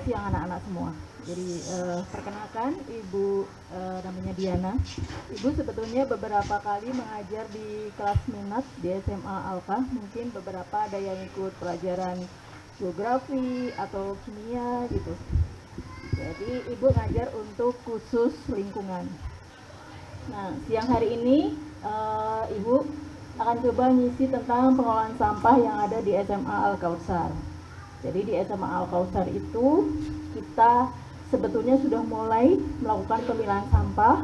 siang anak-anak semua. Jadi perkenalkan, Ibu namanya Diana. Ibu sebetulnya beberapa kali mengajar di kelas minat di SMA Alka. Mungkin beberapa ada yang ikut pelajaran geografi atau kimia gitu. Jadi Ibu ngajar untuk khusus lingkungan. Nah, siang hari ini Ibu akan coba ngisi tentang pengolahan sampah yang ada di SMA Al-Kautsar. Jadi di SMA Al-Kautsar itu kita sebetulnya sudah mulai melakukan pemilahan sampah.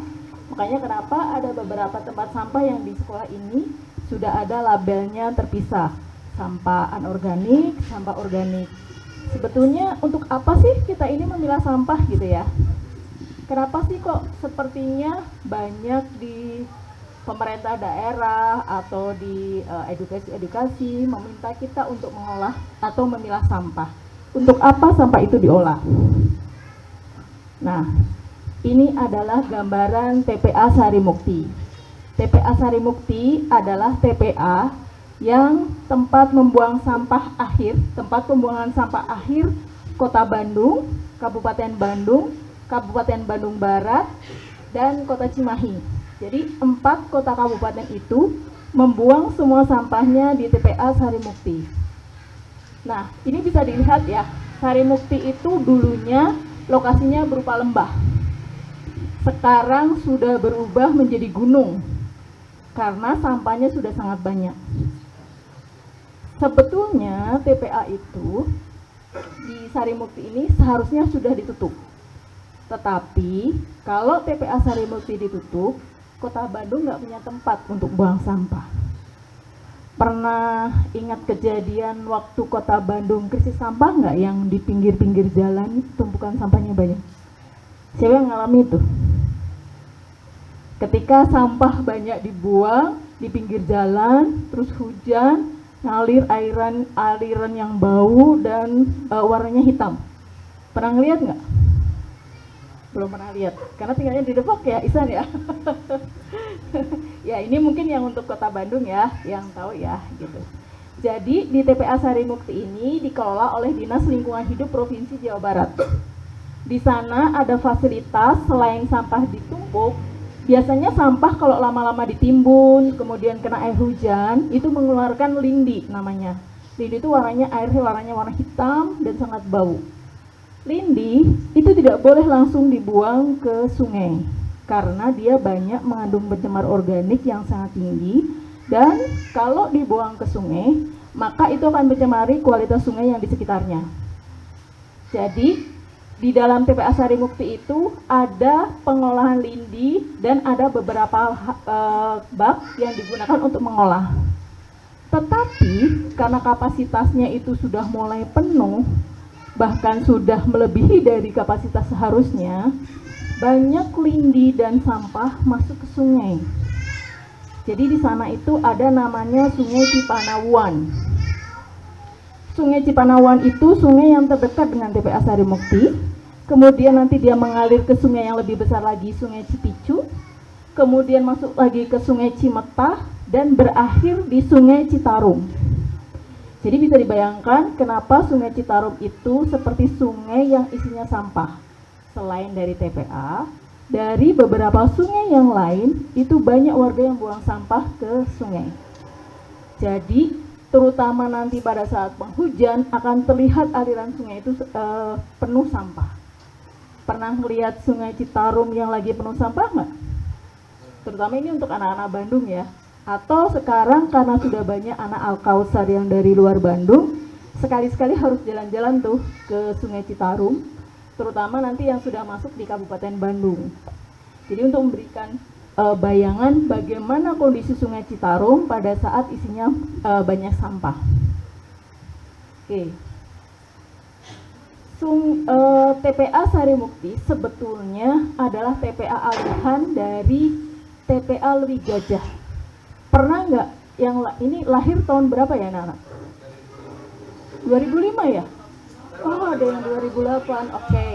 Makanya kenapa ada beberapa tempat sampah yang di sekolah ini sudah ada labelnya terpisah. Sampah anorganik, sampah organik. Sebetulnya untuk apa sih kita ini memilah sampah gitu ya? Kenapa sih kok sepertinya banyak di pemerintah daerah atau di edukasi-edukasi meminta kita untuk mengolah atau memilah sampah? Untuk apa sampah itu diolah? Nah, ini adalah gambaran TPA Sarimukti. TPA Sarimukti adalah TPA yang tempat membuang sampah akhir, tempat pembuangan sampah akhir Kota Bandung, Kabupaten Bandung, Kabupaten Bandung Barat, dan Kota Cimahi. Jadi 4 kota kabupaten itu membuang semua sampahnya di TPA Sarimukti. Nah, ini bisa dilihat ya, Sarimukti itu dulunya lokasinya berupa lembah. Sekarang sudah berubah menjadi gunung karena sampahnya sudah sangat banyak. Sebetulnya TPA itu di Sarimukti ini seharusnya sudah ditutup. Tetapi kalau TPA Sarimukti ditutup, Kota Bandung nggak punya tempat untuk buang sampah. Pernah ingat kejadian waktu Kota Bandung krisis sampah nggak, yang di pinggir-pinggir jalan tumpukan sampahnya banyak? Siapa yang ngalami itu? Ketika sampah banyak dibuang di pinggir jalan, terus hujan, ngalir aliran yang bau dan warnanya hitam. Pernah ngeliat nggak? Belum pernah lihat, karena tinggalnya di Depok ya, Isan ya. Ya ini mungkin yang untuk Kota Bandung ya, yang tahu ya gitu. Jadi di TPA Sarimukti ini dikelola oleh Dinas Lingkungan Hidup Provinsi Jawa Barat. Di sana ada fasilitas selain sampah ditumpuk, biasanya sampah kalau lama-lama ditimbun, kemudian kena air hujan, itu mengeluarkan lindi namanya. Lindi itu warnanya warna hitam dan sangat bau. Lindi itu tidak boleh langsung dibuang ke sungai karena dia banyak mengandung pencemar organik yang sangat tinggi, dan kalau dibuang ke sungai maka itu akan mencemari kualitas sungai yang di sekitarnya. Jadi di dalam TPA Sarimukti itu ada pengolahan lindi dan ada beberapa bak yang digunakan untuk mengolah. Tetapi karena kapasitasnya itu sudah mulai penuh, bahkan sudah melebihi dari kapasitas seharusnya, banyak lindi dan sampah masuk ke sungai. Jadi di sana itu ada namanya Sungai Cipanawuan. Sungai Cipanawuan itu sungai yang terdekat dengan TPA Sarimukti. Kemudian nanti dia mengalir ke sungai yang lebih besar lagi, Sungai Cipicu. Kemudian masuk lagi ke Sungai Cimetah dan berakhir di Sungai Citarum. Jadi bisa dibayangkan kenapa Sungai Citarum itu seperti sungai yang isinya sampah. Selain dari TPA, dari beberapa sungai yang lain itu banyak warga yang buang sampah ke sungai. Jadi terutama nanti pada saat penghujan akan terlihat aliran sungai itu penuh sampah. Pernah melihat Sungai Citarum yang lagi penuh sampah nggak? Terutama ini untuk anak-anak Bandung ya. Atau sekarang karena sudah banyak anak Al-Kautsar yang dari luar Bandung, sekali-sekali harus jalan-jalan tuh ke Sungai Citarum, terutama nanti yang sudah masuk di Kabupaten Bandung. Jadi untuk memberikan bayangan bagaimana kondisi Sungai Citarum pada saat isinya banyak sampah. Oke. TPA Sarimukti sebetulnya adalah TPA alihan dari TPA Lewi Gajah. Pernah nggak yang ini lahir tahun berapa ya anak-anak? 2005 ya? Oh ada yang 2008, oke.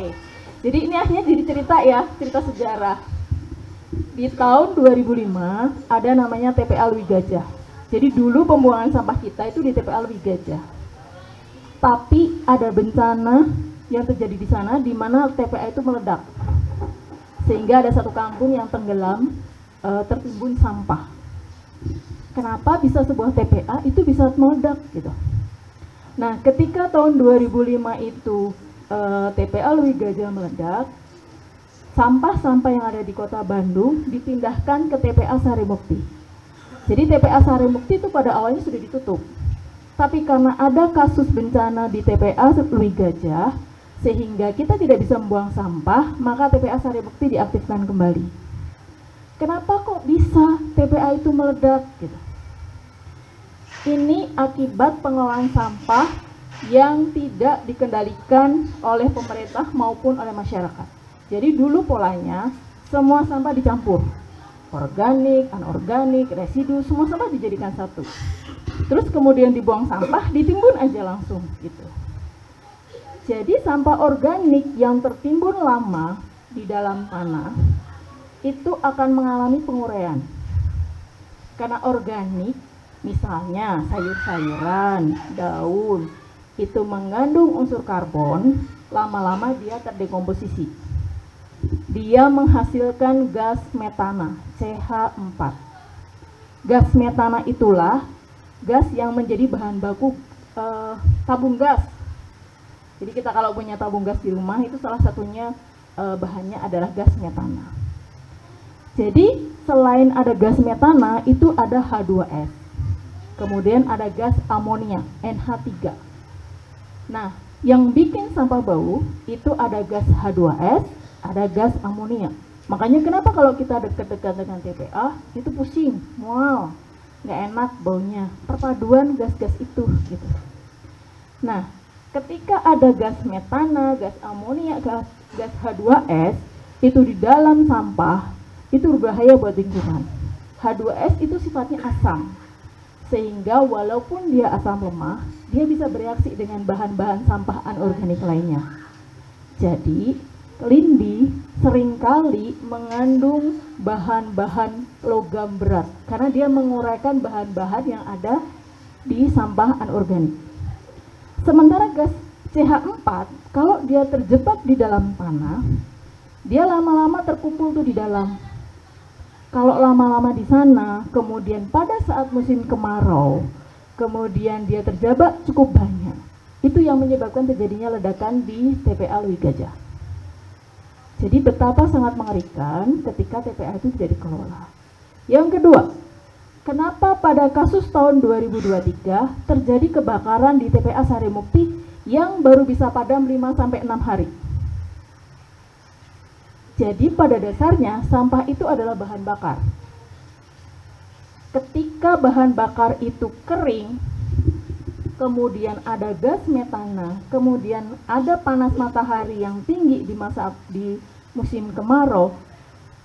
Jadi ini akhirnya jadi cerita ya, cerita sejarah. Di tahun 2005 ada namanya TPA Lewi Gajah. Jadi dulu pembuangan sampah kita itu di TPA Lewi Gajah. Tapi ada bencana yang terjadi di sana, di mana TPA itu meledak. Sehingga ada satu kampung yang tenggelam, tertimbun sampah. Kenapa bisa sebuah TPA itu bisa meledak gitu? Nah, ketika tahun 2005 itu TPA Leuwi Gajah meledak, sampah-sampah yang ada di kota Bandung dipindahkan ke TPA Sarimukti. Jadi TPA Sarimukti itu pada awalnya sudah ditutup. Tapi karena ada kasus bencana di TPA Leuwi Gajah, sehingga kita tidak bisa membuang sampah, maka TPA Sarimukti diaktifkan kembali. Kenapa kok bisa TPA itu meledak gitu? Ini akibat pengelolaan sampah yang tidak dikendalikan oleh pemerintah maupun oleh masyarakat. Jadi dulu polanya semua sampah dicampur, organik, anorganik, residu, semua sampah dijadikan satu. Terus kemudian dibuang sampah, ditimbun aja langsung gitu. Jadi sampah organik yang tertimbun lama di dalam tanah itu akan mengalami penguraian. Karena organik, misalnya sayur-sayuran, daun, itu mengandung unsur karbon, lama-lama dia terdekomposisi. Dia menghasilkan gas metana, CH4. Gas metana itulah gas yang menjadi bahan baku tabung gas. Jadi kita kalau punya tabung gas di rumah itu salah satunya bahannya adalah gas metana. Jadi selain ada gas metana itu ada H2S. Kemudian ada gas amonia, NH3. Nah, yang bikin sampah bau itu ada gas H2S, ada gas amonia. Makanya kenapa kalau kita dekat-dekat dengan TPA itu pusing, mual, nggak enak baunya. Perpaduan gas-gas itu gitu. Nah, ketika ada gas metana, gas amonia, gas H2S itu di dalam sampah, itu berbahaya buat lingkungan. H2S itu sifatnya asam, sehingga walaupun dia asam lemah, dia bisa bereaksi dengan bahan-bahan sampah anorganik lainnya. Jadi, lindi seringkali mengandung bahan-bahan logam berat, karena dia menguraikan bahan-bahan yang ada di sampah anorganik. Sementara gas CH4, kalau dia terjebak di dalam tanah, dia lama-lama terkumpul tuh di dalam. Kalau lama-lama di sana, kemudian pada saat musim kemarau, kemudian dia terjebak cukup banyak. Itu yang menyebabkan terjadinya ledakan di TPA Leuwi Gajah. Jadi betapa sangat mengerikan ketika TPA itu tidak dikelola. Yang kedua, kenapa pada kasus tahun 2023 terjadi kebakaran di TPA Sarimukti yang baru bisa padam 5-6 hari? Jadi pada dasarnya sampah itu adalah bahan bakar. Ketika bahan bakar itu kering, kemudian ada gas metana, kemudian ada panas matahari yang tinggi di musim kemarau,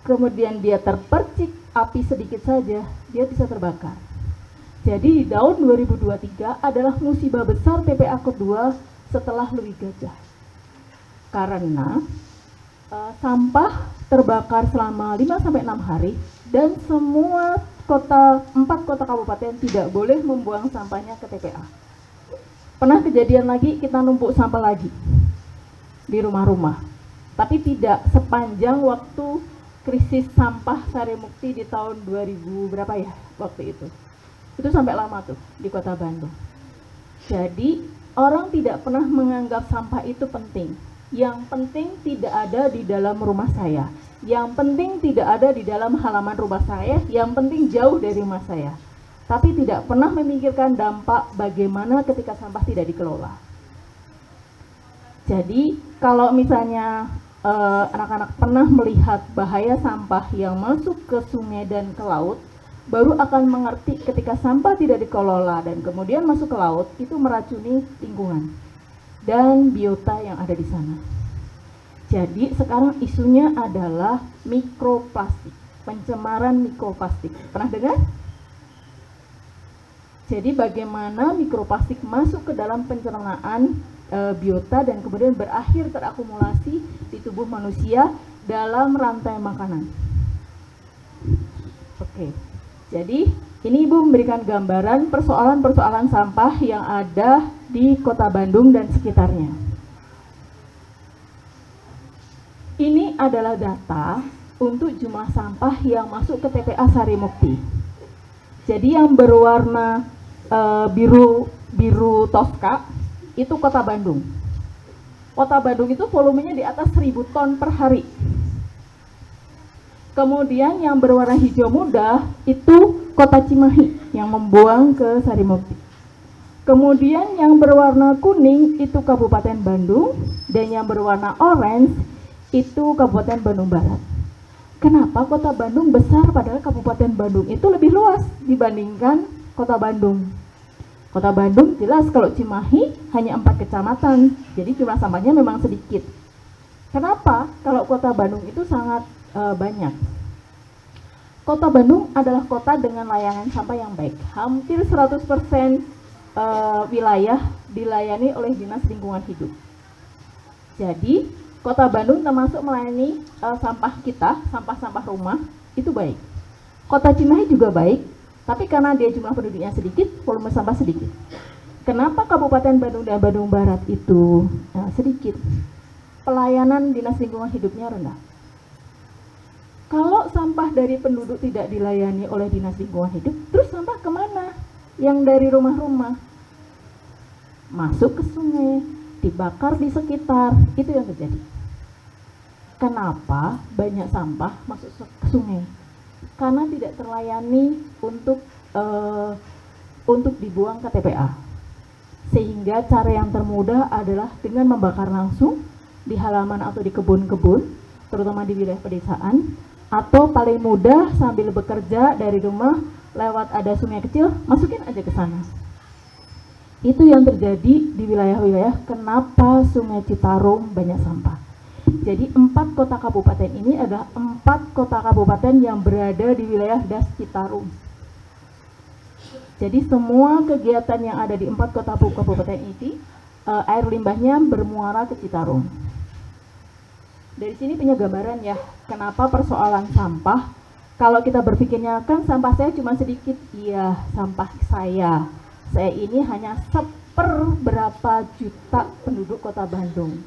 kemudian dia terpercik api sedikit saja, dia bisa terbakar. Jadi di tahun 2023 adalah musibah besar TPA kedua setelah Leuwi Gajah. Karena sampah terbakar selama 5-6 hari dan semua 4 kota kabupaten tidak boleh membuang sampahnya ke TPA. Pernah kejadian lagi kita numpuk sampah lagi di rumah-rumah. Tapi tidak sepanjang waktu krisis sampah Sarimukti di tahun 2000 berapa ya waktu itu. Itu sampai lama tuh di kota Bandung. Jadi orang tidak pernah menganggap sampah itu penting. Yang penting tidak ada di dalam rumah saya. Yang penting tidak ada di dalam halaman rumah saya. Yang penting jauh dari rumah saya. Tapi tidak pernah memikirkan dampak bagaimana ketika sampah tidak dikelola. Jadi kalau misalnya anak-anak pernah melihat bahaya sampah yang masuk ke sungai dan ke laut, baru akan mengerti ketika sampah tidak dikelola dan kemudian masuk ke laut, itu meracuni lingkungan dan biota yang ada di sana. Jadi sekarang isunya adalah mikroplastik, pencemaran mikroplastik. Pernah dengar? Jadi bagaimana mikroplastik masuk ke dalam pencernaan biota dan kemudian berakhir terakumulasi di tubuh manusia dalam rantai makanan. Oke, jadi ini Ibu memberikan gambaran persoalan-persoalan sampah yang ada di Kota Bandung dan sekitarnya. adalah data untuk jumlah sampah yang masuk ke TPA Sarimukti. Jadi yang berwarna biru toska itu Kota Bandung. Kota Bandung itu volumenya di atas 1000 ton per hari. Kemudian yang berwarna hijau muda itu Kota Cimahi yang membuang ke Sarimukti. Kemudian yang berwarna kuning itu Kabupaten Bandung, dan yang berwarna orange itu Kabupaten Bandung Barat. Kenapa Kota Bandung besar padahal Kabupaten Bandung itu lebih luas dibandingkan Kota Bandung? Kota Bandung jelas, kalau Cimahi hanya 4 kecamatan, jadi jumlah sampahnya memang sedikit. Kenapa kalau Kota Bandung itu sangat banyak? Kota Bandung adalah kota dengan layanan sampah yang baik. Hampir 100% wilayah dilayani oleh Dinas Lingkungan Hidup. Jadi Kota Bandung termasuk melayani sampah kita, sampah-sampah rumah, itu baik. Kota Cimahi juga baik, tapi karena dia jumlah penduduknya sedikit, volume sampah sedikit. Kenapa Kabupaten Bandung dan Bandung Barat itu sedikit? Pelayanan Dinas Lingkungan Hidupnya rendah. Kalau sampah dari penduduk tidak dilayani oleh Dinas Lingkungan Hidup, terus sampah kemana? Yang dari rumah-rumah masuk ke sungai, dibakar di sekitar, itu yang terjadi. Kenapa banyak sampah masuk ke sungai? Karena tidak terlayani untuk dibuang ke TPA. Sehingga cara yang termudah adalah dengan membakar langsung di halaman atau di kebun-kebun, terutama di wilayah pedesaan, atau paling mudah sambil bekerja dari rumah lewat ada sungai kecil, masukin aja ke sana. Itu yang terjadi di wilayah-wilayah kenapa Sungai Citarum banyak sampah. Jadi 4 kota kabupaten ini adalah 4 kota kabupaten yang berada di wilayah Das Citarum. Jadi semua kegiatan yang ada di 4 kota kabupaten ini, air limbahnya bermuara ke Citarum. Dari sini punya gambaran ya, kenapa persoalan sampah, kalau kita berpikirnya kan sampah saya cuma sedikit, iya sampah saya ini hanya seberapa juta penduduk kota Bandung.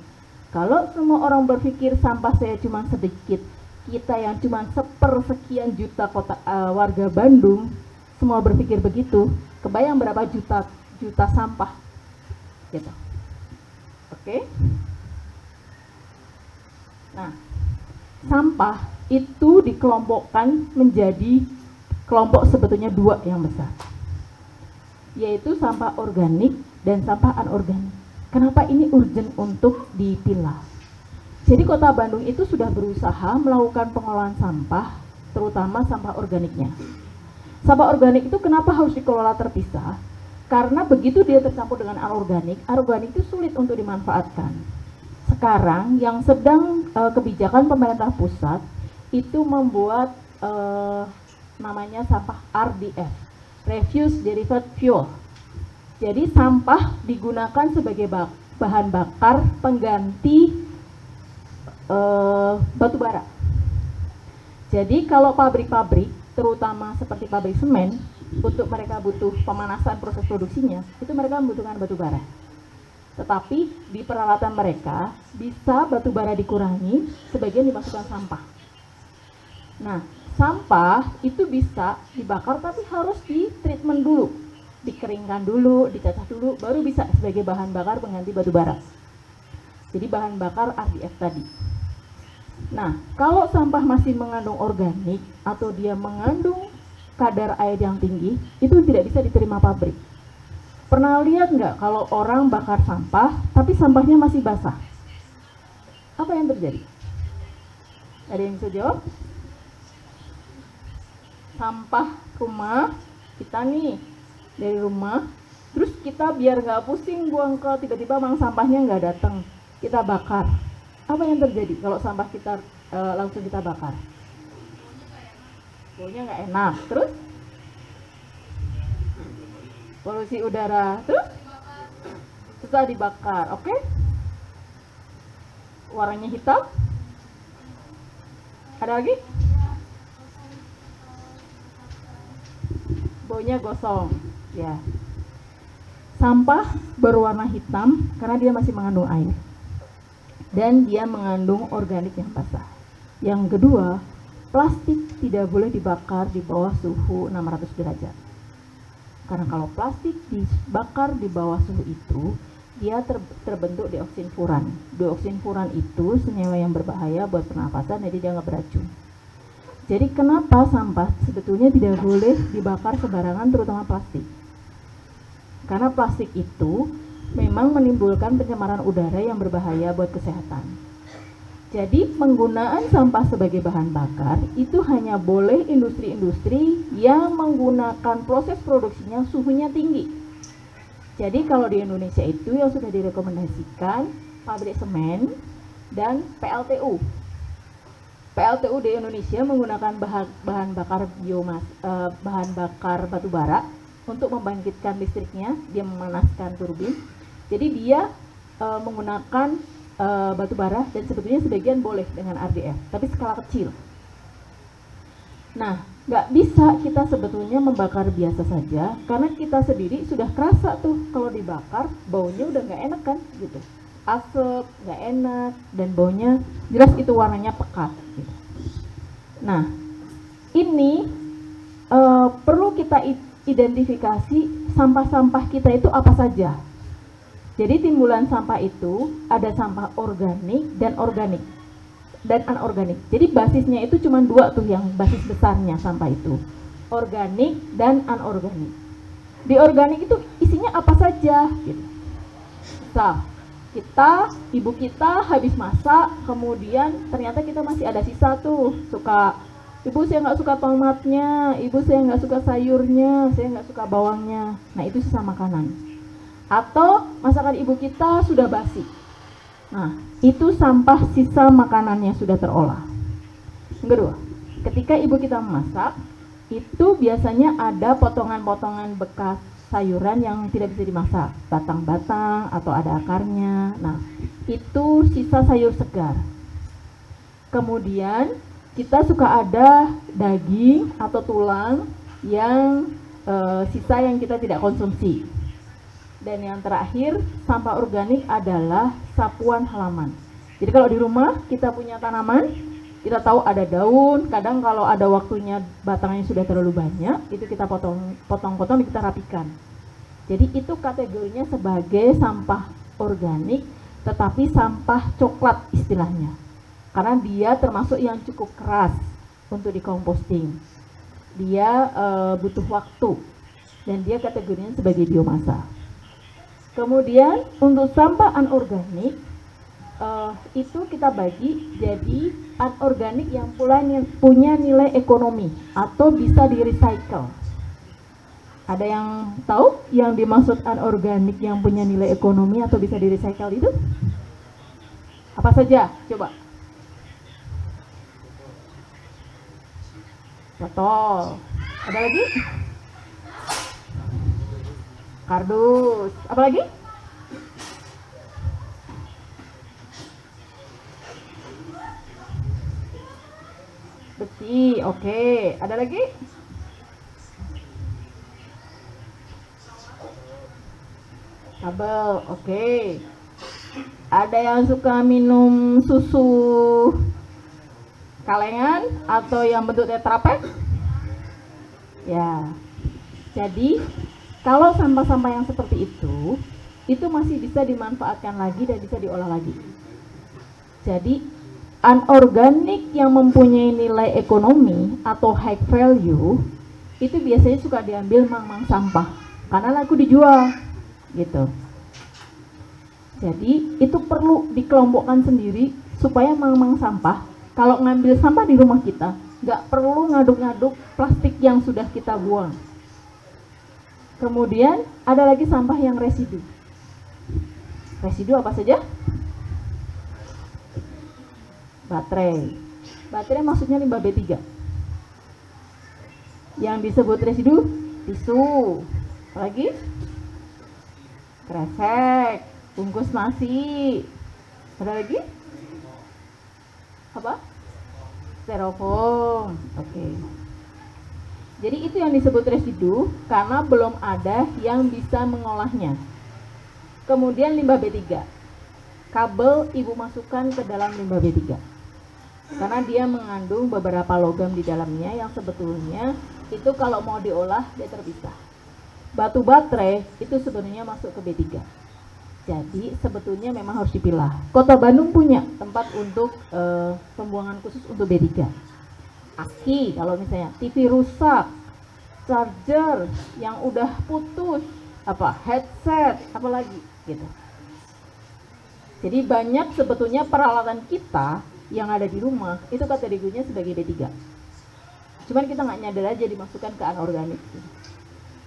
Kalau semua orang berpikir sampah saya cuma sedikit, kita yang cuma sepersekian juta warga Bandung, semua berpikir begitu, kebayang berapa juta sampah gitu. Oke? Nah, sampah itu dikelompokkan menjadi kelompok sebetulnya 2 yang besar, yaitu sampah organik dan sampah anorganik. Kenapa ini urgent untuk dipilah? Jadi Kota Bandung itu sudah berusaha melakukan pengolahan sampah, terutama sampah organiknya. Sampah organik itu kenapa harus dikelola terpisah? Karena begitu dia tercampur dengan anorganik itu sulit untuk dimanfaatkan. Sekarang yang sedang kebijakan pemerintah pusat itu membuat namanya sampah RDF, Refuse Derived Fuel. Jadi sampah digunakan sebagai bahan bakar pengganti batu bara. Jadi kalau pabrik-pabrik, terutama seperti pabrik semen, untuk mereka butuh pemanasan proses produksinya, itu mereka membutuhkan batu bara. Tetapi di peralatan mereka bisa batu bara dikurangi, sebagian dimasukkan sampah. Nah, sampah itu bisa dibakar tapi harus di treatment dulu, dikeringkan dulu, dicacah dulu, baru bisa sebagai bahan bakar pengganti batu bara. Jadi bahan bakar RDF tadi. Nah, kalau sampah masih mengandung organik atau dia mengandung kadar air yang tinggi, itu tidak bisa diterima pabrik. Pernah lihat nggak kalau orang bakar sampah tapi sampahnya masih basah? Apa yang terjadi? Ada yang bisa jawab? Sampah rumah kita nih, dari rumah, terus kita biar nggak pusing buang ke, tiba-tiba mang sampahnya nggak datang, kita bakar. Apa yang terjadi kalau sampah kita langsung kita bakar? Baunya nggak enak, terus polusi udara, terus susah dibakar, oke? Warnanya hitam. Ada lagi? Baunya gosong. Ya, sampah berwarna hitam karena dia masih mengandung air dan dia mengandung organik yang basah. Yang kedua, plastik tidak boleh dibakar di bawah suhu 600 derajat. Karena kalau plastik dibakar di bawah suhu itu, dia terbentuk dioksin furan. Dioksin furan itu senyawa yang berbahaya buat pernapasan, jadi dia nggak beracun. Jadi kenapa sampah sebetulnya tidak boleh dibakar sembarangan, terutama plastik? Karena plastik itu memang menimbulkan pencemaran udara yang berbahaya buat kesehatan. Jadi penggunaan sampah sebagai bahan bakar itu hanya boleh industri-industri yang menggunakan proses produksinya suhunya tinggi. Jadi kalau di Indonesia itu yang sudah direkomendasikan pabrik semen dan PLTU. PLTU di Indonesia menggunakan bahan bakar bahan bakar batu bara untuk membangkitkan listriknya. Dia memanaskan turbin. Jadi dia menggunakan batu bara, dan sebetulnya sebagian boleh dengan RDF, tapi skala kecil. Nah, nggak bisa kita sebetulnya membakar biasa saja, karena kita sendiri sudah kerasa tuh kalau dibakar baunya udah nggak enak kan, gitu. Asap, nggak enak, dan baunya jelas itu warnanya pekat. Gitu. Nah, ini perlu kita identifikasi sampah-sampah kita itu apa saja. Jadi timbulan sampah itu ada sampah organik dan organik dan anorganik. Jadi basisnya itu cuma dua tuh yang basis besarnya sampah itu, organik dan anorganik. Di organik itu isinya apa saja gitu. Misal ibu kita habis masak, kemudian ternyata kita masih ada sisa tuh, ibu saya nggak suka tomatnya, ibu saya nggak suka sayurnya, saya nggak suka bawangnya. Nah itu sisa makanan. Atau masakan ibu kita sudah basi. Nah, itu sampah sisa makanannya sudah terolah. Yang kedua, ketika ibu kita memasak, itu biasanya ada potongan-potongan bekas sayuran yang tidak bisa dimasak, batang-batang atau ada akarnya. Nah, itu sisa sayur segar. Kemudian, kita suka ada daging atau tulang yang sisa yang kita tidak konsumsi. Dan yang terakhir, sampah organik adalah sapuan halaman. Jadi kalau di rumah kita punya tanaman, kita tahu ada daun, kadang kalau ada waktunya batangnya sudah terlalu banyak, itu kita potong-potong, kita rapikan. Jadi itu kategorinya sebagai sampah organik, tetapi sampah coklat istilahnya. Karena dia termasuk yang cukup keras untuk dikomposting. Dia butuh waktu, dan dia kategorinya sebagai biomasa. Kemudian untuk sampah anorganik itu kita bagi jadi anorganik yang punya nilai ekonomi atau bisa di recycle. Ada yang tahu yang dimaksud anorganik yang punya nilai ekonomi atau bisa di recycle itu? Apa saja? Coba. Botol. Ada lagi? Kardus, apa lagi? Besi, oke. Ada lagi? Kabel, oke. Ada yang suka minum susu kalengan atau yang bentuk Tetra Pak? Ya. Jadi kalau sampah-sampah yang seperti itu masih bisa dimanfaatkan lagi dan bisa diolah lagi. Jadi, anorganik yang mempunyai nilai ekonomi atau high value, itu biasanya suka diambil mang-mang sampah, karena laku dijual, gitu. Jadi, itu perlu dikelompokkan sendiri, supaya mang-mang sampah, kalau ngambil sampah di rumah kita, nggak perlu ngaduk-ngaduk plastik yang sudah kita buang. Kemudian ada lagi sampah yang residu. Residu apa saja? Baterai. Baterai maksudnya limbah B3. Yang disebut residu, tisu. Apa lagi? Kresek, bungkus nasi. Ada lagi? Apa? Styrofoam. Oke. Jadi itu yang disebut residu karena belum ada yang bisa mengolahnya. Kemudian limbah B3. Kabel ibu masukkan ke dalam limbah B3. karena dia mengandung beberapa logam di dalamnya yang sebetulnya itu kalau mau diolah dia terpisah. Batu baterai itu sebenarnya masuk ke B3. Jadi sebetulnya memang harus dipilah. Kota Bandung punya tempat untuk pembuangan khusus untuk B3. Aki kalau misalnya TV rusak, charger yang udah putus, headset, apalagi gitu. Jadi banyak sebetulnya peralatan kita yang ada di rumah itu kategorinya sebagai B3. Cuman kita nggak nyadar aja dimasukkan ke anorganik.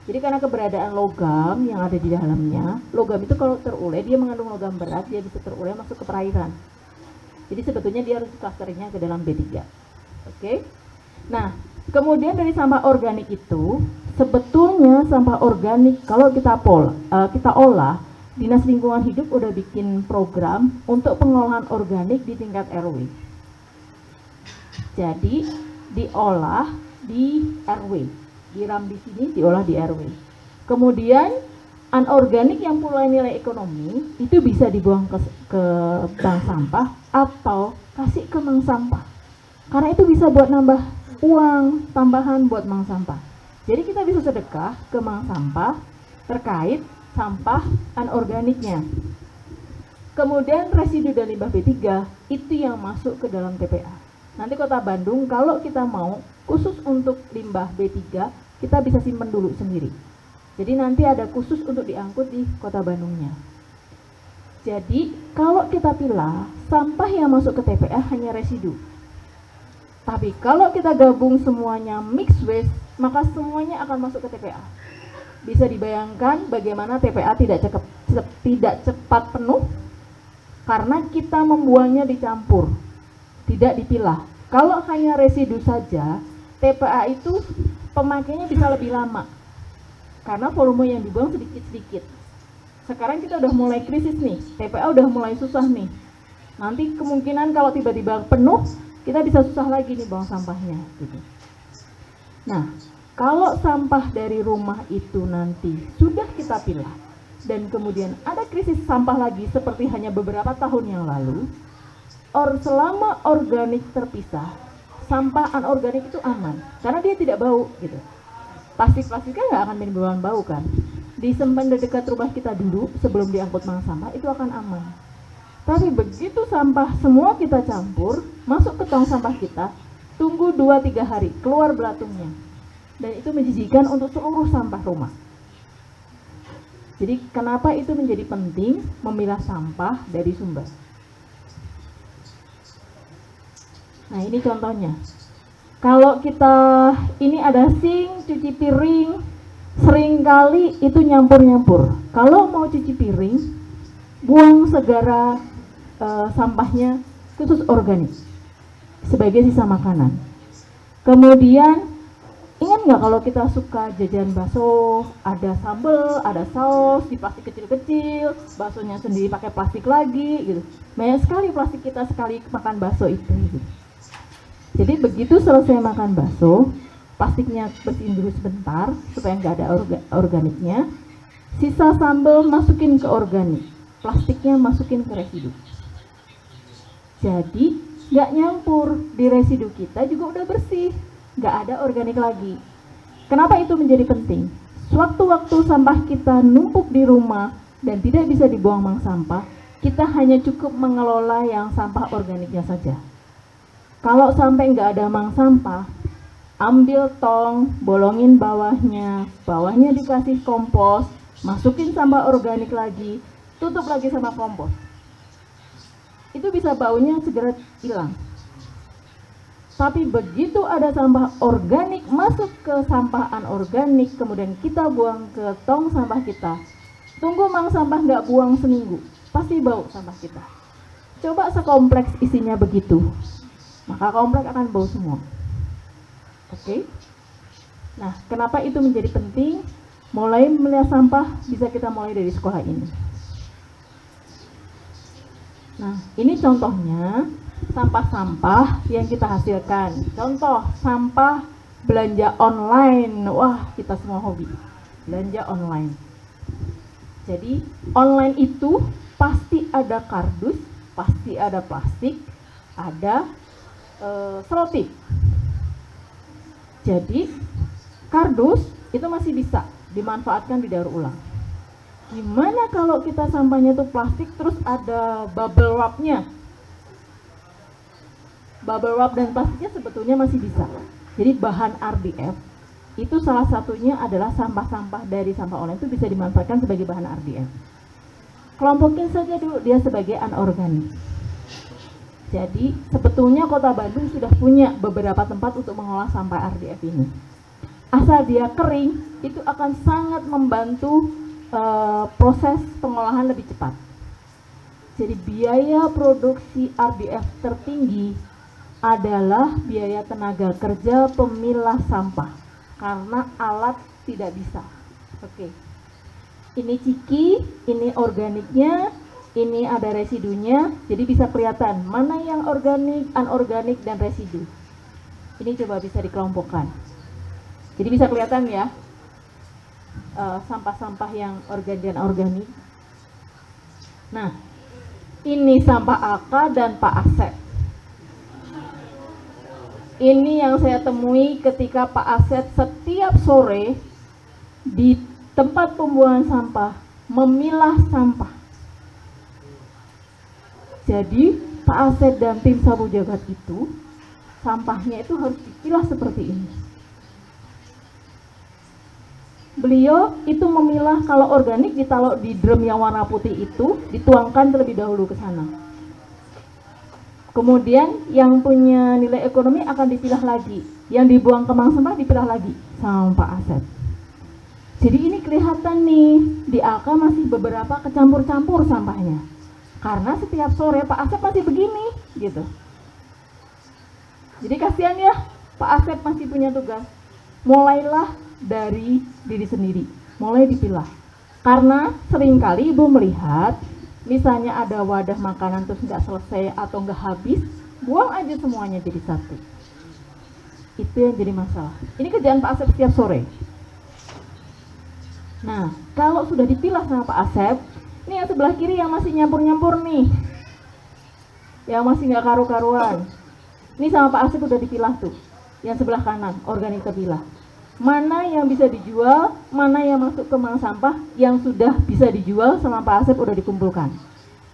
Jadi karena keberadaan logam yang ada di dalamnya, logam itu kalau terurai dia mengandung logam berat, dia bisa terurai masuk ke perairan. Jadi sebetulnya dia harus clusternya ke dalam B3. Oke? Nah, kemudian dari sampah organik itu, sebetulnya sampah organik kalau kita olah, Dinas Lingkungan Hidup udah bikin program untuk pengolahan organik di tingkat RW. Jadi diolah di RW, diram di sini, diolah di RW. Kemudian anorganik yang punya nilai ekonomi itu bisa dibuang ke bank sampah atau kasih ke bank sampah. Karena itu bisa buat nambah uang tambahan buat bank sampah. Jadi kita bisa sedekah ke bank sampah terkait sampah anorganiknya. Kemudian residu dan limbah B3 itu yang masuk ke dalam TPA. Nanti Kota Bandung kalau kita mau khusus untuk limbah B3 kita bisa simpan dulu sendiri. Jadi nanti ada khusus untuk diangkut di Kota Bandungnya. Jadi kalau kita pilah, sampah yang masuk ke TPA hanya residu. Tapi kalau kita gabung semuanya mixed waste, maka semuanya akan masuk ke TPA. Bisa dibayangkan bagaimana TPA tidak cepat penuh karena kita membuangnya dicampur, tidak dipilah. Kalau hanya residu saja, TPA itu pemakainya bisa lebih lama karena volume yang dibuang sedikit-sedikit. Sekarang kita udah mulai krisis nih, TPA udah mulai susah nih. Nanti kemungkinan kalau tiba-tiba penuh, kita bisa susah lagi nih buang sampahnya gitu. Nah, kalau sampah dari rumah itu nanti sudah kita pilah dan kemudian ada krisis sampah lagi seperti hanya beberapa tahun yang lalu, selama organik terpisah, sampah anorganik itu aman karena dia tidak bau gitu. Plastik-plastiknya nggak akan menimbulkan bau kan. Disimpan di dekat rumah kita dulu sebelum diangkut bank sampah itu akan aman. Tapi begitu sampah semua kita campur, masuk ke tong sampah kita, tunggu 2-3 hari, keluar belatungnya. Dan itu menjijikan untuk seluruh sampah rumah. Jadi kenapa itu menjadi penting memilah sampah dari sumber? Nah ini contohnya. Kalau kita, ini ada sink, cuci piring, seringkali itu nyampur-nyampur. Kalau mau cuci piring, buang segera sampahnya khusus organik sebagai sisa makanan. Kemudian ingat nggak kalau kita suka jajan bakso, ada sambal, ada saus di plastik kecil-kecil, baksonya sendiri pakai plastik lagi gitu. Banyak sekali plastik kita sekali makan bakso itu gitu. Jadi begitu selesai makan bakso, plastiknya bersihin dulu sebentar supaya nggak ada organiknya. Sisa sambal masukin ke organik, plastiknya masukin ke residu. Jadi nggak nyampur, di residu kita juga udah bersih, nggak ada organik lagi. Kenapa itu menjadi penting? Sewaktu-waktu sampah kita numpuk di rumah dan tidak bisa dibuang bank sampah, kita hanya cukup mengelola yang sampah organiknya saja. Kalau sampai nggak ada bank sampah, ambil tong, bolongin bawahnya dikasih kompos, masukin sampah organik lagi, tutup lagi sama kompos. Itu bisa baunya segera hilang. Tapi begitu ada sampah organik masuk ke sampah anorganik, kemudian kita buang ke tong sampah kita, tunggu bank sampah nggak buang seminggu, pasti bau sampah kita. Coba sekompleks isinya begitu, maka kompleks akan bau semua. Oke? Nah, kenapa itu menjadi penting? Mulai melihat sampah bisa kita mulai dari sekolah ini. Nah, ini contohnya sampah-sampah yang kita hasilkan. Contoh, sampah belanja online. Wah, kita semua hobi belanja online. Jadi, online itu pasti ada kardus, pasti ada plastik, ada selotip. Jadi kardus itu masih bisa dimanfaatkan di daur ulang. Gimana kalau kita sampahnya itu plastik terus ada bubble wrap-nya? Bubble wrap dan plastiknya sebetulnya masih bisa. Jadi bahan RDF itu salah satunya adalah sampah-sampah dari sampah online itu bisa dimanfaatkan sebagai bahan RDF. Kelompokin saja dulu dia sebagai anorganik. Jadi sebetulnya Kota Bandung sudah punya beberapa tempat untuk mengolah sampah RDF ini. Asal dia kering, itu akan sangat membantu proses pengolahan lebih cepat. Jadi biaya produksi RDF tertinggi adalah biaya tenaga kerja pemilah sampah karena alat tidak bisa. Oke. Ini ciki, ini organiknya, ini ada residunya, jadi bisa kelihatan mana yang organik, anorganik, dan residu. Ini coba bisa dikelompokkan. Jadi bisa kelihatan ya, sampah-sampah yang organik dan anorganik. Nah, ini sampah AK dan Pak Asep. Ini yang saya temui ketika Pak Asep setiap sore di tempat pembuangan sampah memilah sampah. Jadi Pak Asep dan tim Sabu Jagat itu sampahnya itu harus dipilah seperti ini. Beliau itu memilah, kalau organik ditaruh di drum yang warna putih itu, dituangkan terlebih dahulu ke sana. Kemudian yang punya nilai ekonomi akan dipilah lagi, yang dibuang ke bank sampah dipilah lagi sama Pak Asep. Jadi ini kelihatan nih, di AK masih beberapa kecampur-campur sampahnya. Karena setiap sore Pak Asep masih begini, gitu. Jadi kasihan ya, Pak Asep masih punya tugas. Mulailah dari diri sendiri, mulai dipilah. Karena seringkali ibu melihat, misalnya ada wadah makanan terus nggak selesai atau nggak habis, buang aja semuanya jadi satu. Itu yang jadi masalah. Ini kerjaan Pak Asep setiap sore. Nah, kalau sudah dipilah sama Pak Asep, ini yang sebelah kiri yang masih nyampur-nyampur nih, yang masih nggak karu-karuan. Ini sama Pak Asep udah dipilah tuh. Yang sebelah kanan, organik terpilah. Mana yang bisa dijual, mana yang masuk ke bank sampah, yang sudah bisa dijual sama Pak Asep udah dikumpulkan.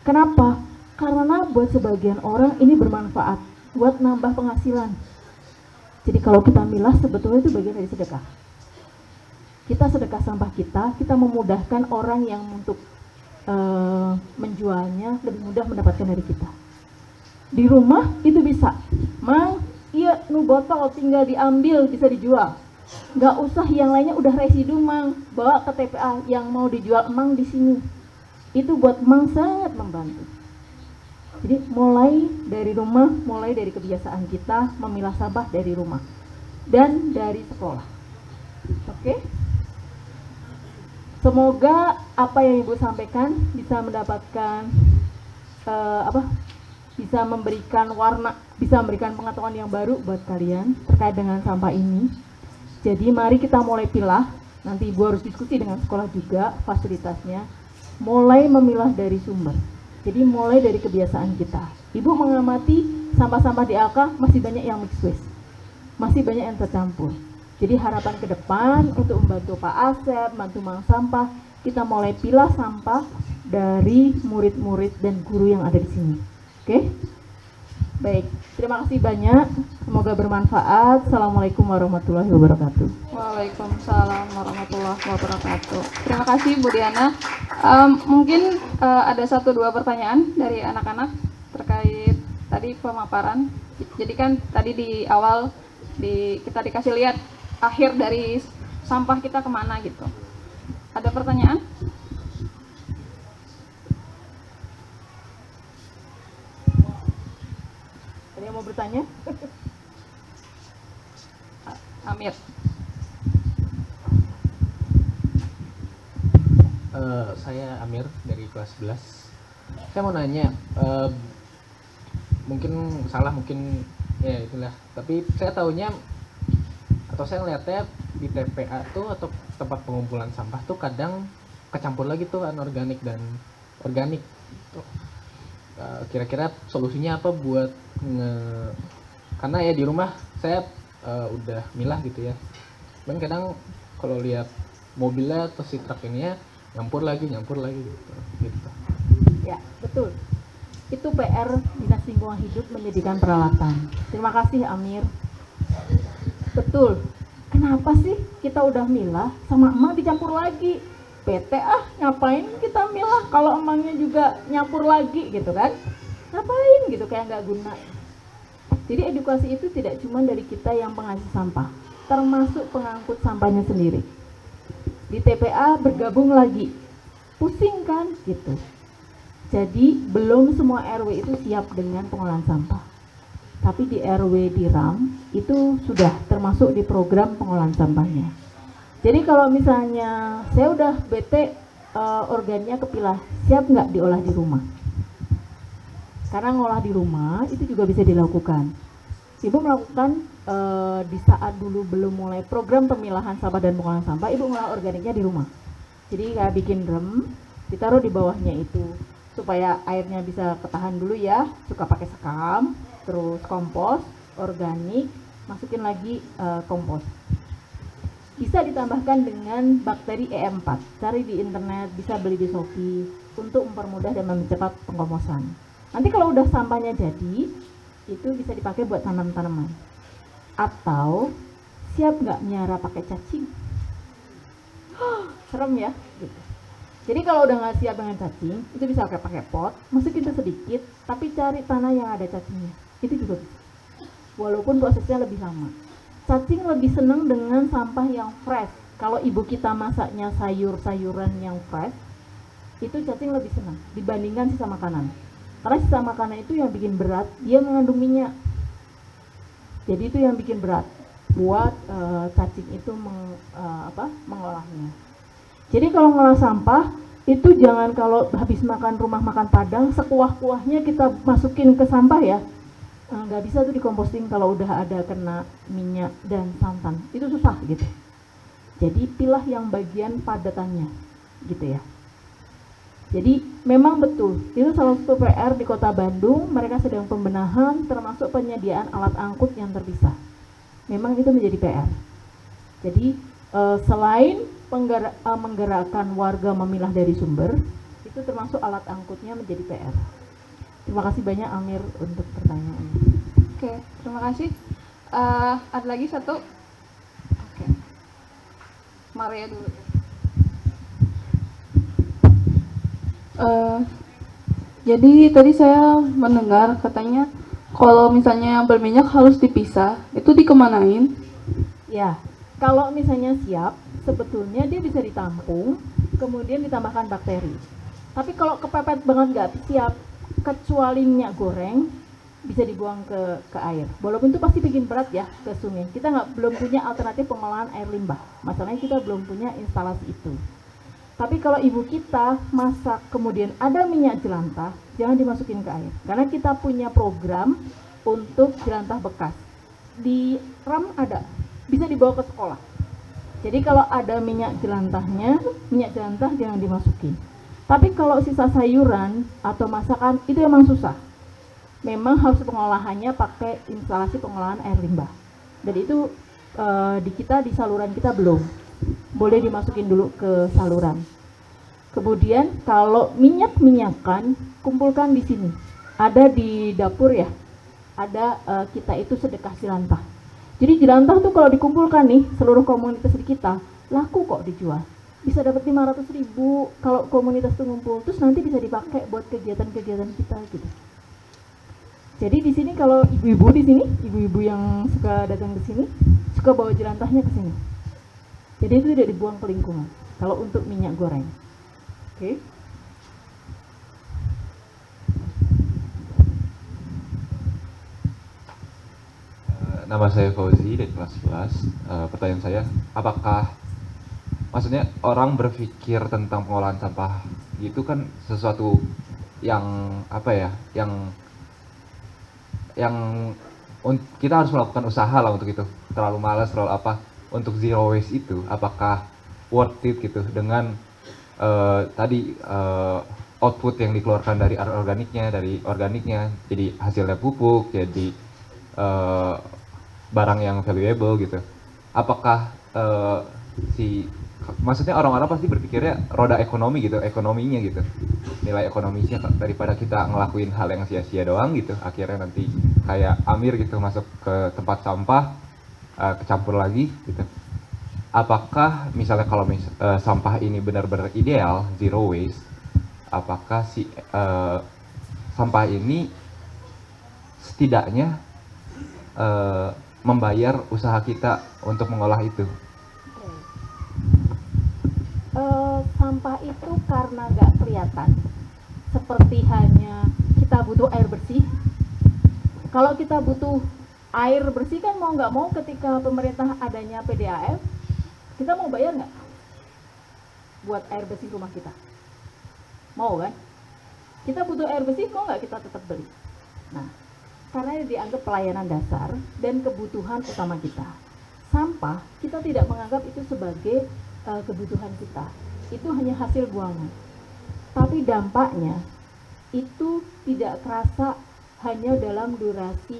Kenapa? Karena buat sebagian orang ini bermanfaat, buat nambah penghasilan. Jadi kalau kita milah sebetulnya itu bagian dari sedekah. Kita sedekah sampah kita memudahkan orang yang untuk menjualnya lebih mudah mendapatkan dari kita. Di rumah itu bisa, Mang, iya nu botol tinggal diambil bisa dijual. Nggak usah yang lainnya udah residu, Mang, bawa ke TPA yang mau dijual Mang di sini. Itu buat Mang sangat membantu. Jadi mulai dari rumah, mulai dari kebiasaan kita memilah sampah dari rumah dan dari sekolah. Oke? Semoga apa yang Ibu sampaikan bisa mendapatkan bisa memberikan warna, bisa memberikan pengetahuan yang baru buat kalian terkait dengan sampah ini. Jadi mari kita mulai pilah, nanti Ibu harus diskusi dengan sekolah juga fasilitasnya, mulai memilah dari sumber. Jadi mulai dari kebiasaan kita. Ibu mengamati sampah-sampah di AK masih banyak yang mixed waste, masih banyak yang tercampur. Jadi harapan ke depan untuk membantu Pak Asep, bantu Mang Sampah, kita mulai pilah sampah dari murid-murid dan guru yang ada di sini. Oke? Baik, terima kasih banyak. Semoga bermanfaat. Assalamualaikum warahmatullahi wabarakatuh. Waalaikumsalam warahmatullahi wabarakatuh. Terima kasih Bu Diana. Mungkin ada 1-2 pertanyaan dari anak-anak terkait tadi pemaparan. Jadi kan tadi di awal kita dikasih lihat akhir dari sampah kita kemana gitu. Ada pertanyaan? Ada yang mau bertanya? Amir. Saya Amir dari kelas 11. Saya mau nanya, mungkin salah, mungkin ya itulah. Tapi saya tahunya atau saya ngeliatnya di TPA tuh atau tempat pengumpulan sampah tuh kadang kecampur lagi tuh anorganik dan organik. Kira-kira solusinya apa buat karena ya di rumah saya udah milah gitu ya, cuman kadang kalau lihat mobilnya atau si truk ini ya nyampur lagi gitu. Ya, betul. Itu PR Dinas Lingkungan Hidup menyediakan peralatan. Terima kasih Amir. Betul. Kenapa sih kita udah milah sama emak dicampur lagi? PT ngapain kita milah kalau emangnya juga nyampur lagi gitu kan? Ngapain gitu, kayak nggak guna. Jadi edukasi itu tidak cuma dari kita yang penghasil sampah, termasuk pengangkut sampahnya sendiri. Di TPA bergabung lagi, pusing kan gitu. Jadi belum semua RW itu siap dengan pengolahan sampah. Tapi di RW di RAM itu sudah termasuk di program pengolahan sampahnya. Jadi kalau misalnya saya udah bete organinya kepilah, siap nggak diolah di rumah? Karena ngolah di rumah itu juga bisa dilakukan. Ibu melakukan di saat dulu belum mulai program pemilahan sampah dan pengolahan sampah, ibu ngolah organiknya di rumah. Jadi kayak bikin drum, ditaruh di bawahnya itu supaya airnya bisa ketahan dulu ya. Suka pakai sekam, terus kompos, organik, masukin lagi kompos. Bisa ditambahkan dengan bakteri E4. Cari di internet, bisa beli di Shopee untuk mempermudah dan mempercepat pengkomposan. Nanti kalau udah sampahnya jadi, itu bisa dipakai buat tanam-tanaman. Atau siap nggak miara pakai cacing? Serem ya. Gitu. Jadi kalau udah nggak siap dengan cacing, itu bisa pakai pot, masukin itu sedikit, tapi cari tanah yang ada cacingnya. Itu juga bisa. Walaupun prosesnya lebih lama. Cacing lebih senang dengan sampah yang fresh. Kalau ibu kita masaknya sayur-sayuran yang fresh, itu cacing lebih senang dibandingkan sisa makanan. Karena sisa makanan itu yang bikin berat, dia mengandung minyak. Jadi itu yang bikin berat buat cacing itu mengolahnya. Jadi kalau ngolah sampah itu jangan kalau habis makan rumah makan Padang sekuah-kuahnya kita masukin ke sampah ya. Nggak bisa tuh dikomposting kalau udah ada kena minyak dan santan. Itu susah gitu. Jadi pilah yang bagian padatannya gitu ya. Jadi memang betul, itu salah satu PR di Kota Bandung, mereka sedang pembenahan termasuk penyediaan alat angkut yang terpisah. Memang itu menjadi PR. Jadi selain menggerakkan warga memilah dari sumber, itu termasuk alat angkutnya menjadi PR. Terima kasih banyak Amir untuk pertanyaannya. Oke, terima kasih. Ada lagi satu. Oke. Maria dulu. Jadi tadi saya mendengar katanya kalau misalnya yang berminyak harus dipisah, itu dikemanain? Ya, kalau misalnya siap, sebetulnya dia bisa ditampung, kemudian ditambahkan bakteri. Tapi kalau kepepet banget nggak siap, kecuali minyak goreng, bisa dibuang ke air. Walaupun itu pasti bikin berat ya ke sungai. Kita belum punya alternatif pengolahan air limbah. Masalahnya kita belum punya instalasi itu. Tapi kalau ibu kita masak kemudian ada minyak jelantah, jangan dimasukin ke air. Karena kita punya program untuk jelantah bekas. Di RAM ada, bisa dibawa ke sekolah. Jadi kalau ada minyak jelantah jangan dimasukin. Tapi kalau sisa sayuran atau masakan itu emang susah. Memang harus pengolahannya pakai instalasi pengolahan air limbah. Dan itu di saluran kita belum. Boleh dimasukin dulu ke saluran. Kemudian kalau minyakan kumpulkan di sini. Ada di dapur ya. Ada kita itu sedekah jelantah. Jadi jelantah tuh kalau dikumpulkan nih seluruh komunitas di kita laku kok dijual. Bisa dapat 500.000 kalau komunitas tuh ngumpul. Terus nanti bisa dipakai buat kegiatan-kegiatan kita gitu. Jadi di sini kalau ibu-ibu di sini, ibu-ibu yang suka datang ke sini, suka bawa jelantahnya ke sini. Jadi itu tidak dibuang ke lingkungan. Kalau untuk minyak goreng, oke? Nama saya Fauzi dari kelas 11. Pertanyaan saya, apakah maksudnya orang berpikir tentang pengolahan sampah itu kan sesuatu yang apa ya, yang kita harus melakukan usaha lah untuk itu. Terlalu malas, terlalu apa untuk zero waste itu, apakah worth it gitu dengan output yang dikeluarkan dari organiknya jadi hasilnya pupuk, jadi eh, barang yang valuable gitu. Apakah maksudnya orang-orang pasti berpikirnya roda ekonomi gitu, ekonominya gitu, nilai ekonomisnya daripada kita ngelakuin hal yang sia-sia doang gitu, akhirnya nanti kayak Amir gitu masuk ke tempat sampah, kecampur lagi gitu. Apakah misalnya kalau sampah ini benar-benar ideal, zero waste, apakah sampah ini setidaknya membayar usaha kita untuk mengolah itu? Sampah itu karena nggak kelihatan, seperti hanya kita butuh air bersih. Kalau kita butuh air bersih kan mau nggak mau ketika pemerintah adanya PDAM, kita mau bayar nggak buat air bersih rumah kita? Mau kan? Kita butuh air bersih kok nggak kita tetap beli. Nah, karena ini dianggap pelayanan dasar dan kebutuhan utama kita. Sampah kita tidak menganggap itu sebagai kebutuhan kita. Itu hanya hasil buangan. Tapi dampaknya itu tidak terasa hanya dalam durasi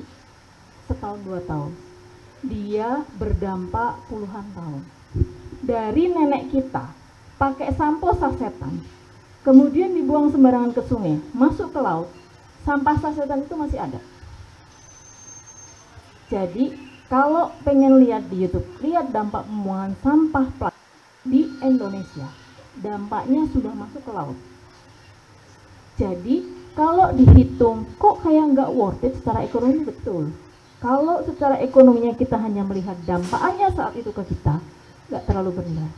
setahun 2 tahun. Dia berdampak puluhan tahun. Dari nenek kita pakai sampo sasetan, kemudian dibuang sembarangan ke sungai, masuk ke laut, sampah sasetan itu masih ada. Jadi kalau pengen lihat di YouTube, lihat dampak pembuangan sampah plastik di Indonesia, dampaknya sudah masuk ke laut. Jadi kalau dihitung kok kayak nggak worth it secara ekonomi, betul. Kalau secara ekonominya kita hanya melihat dampaknya saat itu ke kita, nggak terlalu bernilai.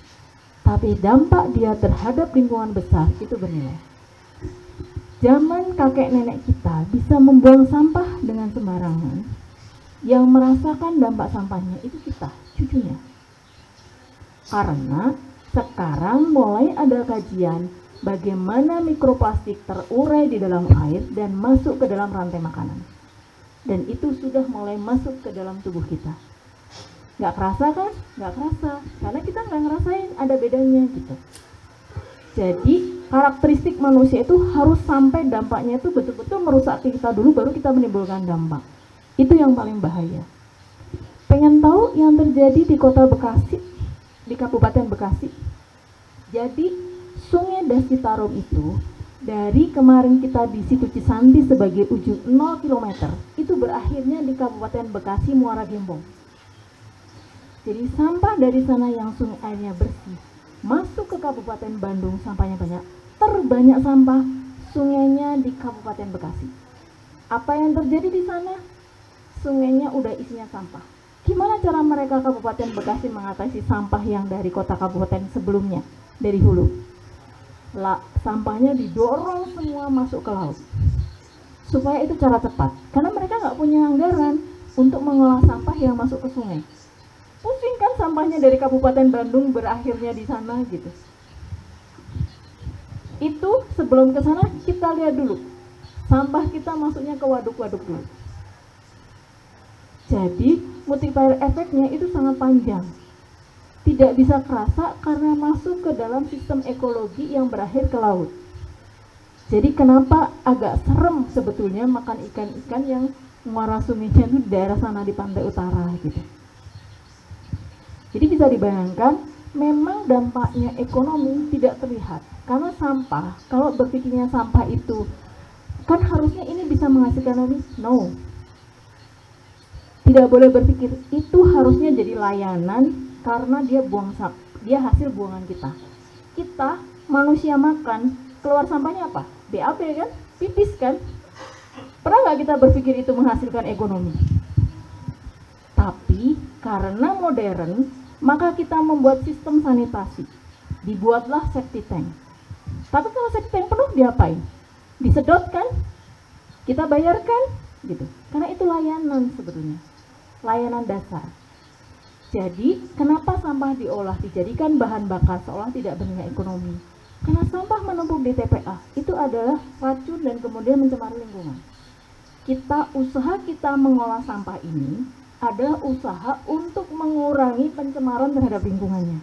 Tapi dampak dia terhadap lingkungan besar itu bernilai. Zaman kakek nenek kita bisa membuang sampah dengan sembarangan. Yang merasakan dampak sampahnya itu kita, cucunya. Karena sekarang mulai ada kajian bagaimana mikroplastik terurai di dalam air dan masuk ke dalam rantai makanan. Dan itu sudah mulai masuk ke dalam tubuh kita. Nggak kerasa kan? Nggak kerasa. Karena kita nggak ngerasain ada bedanya gitu. Jadi karakteristik manusia itu harus sampai dampaknya itu betul-betul merusak kita dulu, baru kita menimbulkan dampak. Itu yang paling bahaya. Pengen tahu yang terjadi di kota Bekasi, di Kabupaten Bekasi? Jadi Sungai Das Citarum itu dari kemarin kita di situ Cisanti sebagai ujung 0 km, itu berakhirnya di Kabupaten Bekasi Muara Gembong. Jadi sampah dari sana yang sungai airnya bersih masuk ke Kabupaten Bandung, sampahnya banyak. Terbanyak sampah sungainya di Kabupaten Bekasi. Apa yang terjadi di sana? Sungainya udah isinya sampah. Gimana cara mereka Kabupaten Bekasi mengatasi sampah yang dari kota kabupaten sebelumnya, dari hulu? Sampahnya didorong semua masuk ke laut. Supaya itu cara cepat. Karena mereka nggak punya anggaran untuk mengolah sampah yang masuk ke sungai. Pusing kan sampahnya dari Kabupaten Bandung berakhirnya di sana gitu. Itu sebelum ke sana kita lihat dulu. Sampah kita masuknya ke waduk-waduk dulu. Jadi multiplier efeknya itu sangat panjang. Tidak bisa kerasa karena masuk ke dalam sistem ekologi yang berakhir ke laut. Jadi kenapa agak serem sebetulnya makan ikan-ikan yang muara sungainya itu di daerah sana di pantai utara gitu. Jadi bisa dibayangkan memang dampaknya ekonomi tidak terlihat. Karena sampah, kalau berpikirnya sampah itu kan harusnya ini bisa menghasilkan lebih. No. Tidak boleh berpikir itu harusnya jadi layanan karena dia dia hasil buangan kita. Kita manusia makan, keluar sampahnya apa? BAB kan? Pipis kan? Pernah nggak kita berpikir itu menghasilkan ekonomi? Tapi karena modern, maka kita membuat sistem sanitasi. Dibuatlah septic tank. Tapi kalau septic tank penuh diapain? Disedot kan? Kita bayarkan? Gitu. Karena itu layanan sebetulnya. Layanan dasar. Jadi, kenapa sampah diolah dijadikan bahan bakar seolah tidak bernilai ekonomi? Karena sampah menumpuk di TPA itu adalah racun dan kemudian mencemari lingkungan. Usaha kita mengolah sampah ini adalah usaha untuk mengurangi pencemaran terhadap lingkungannya.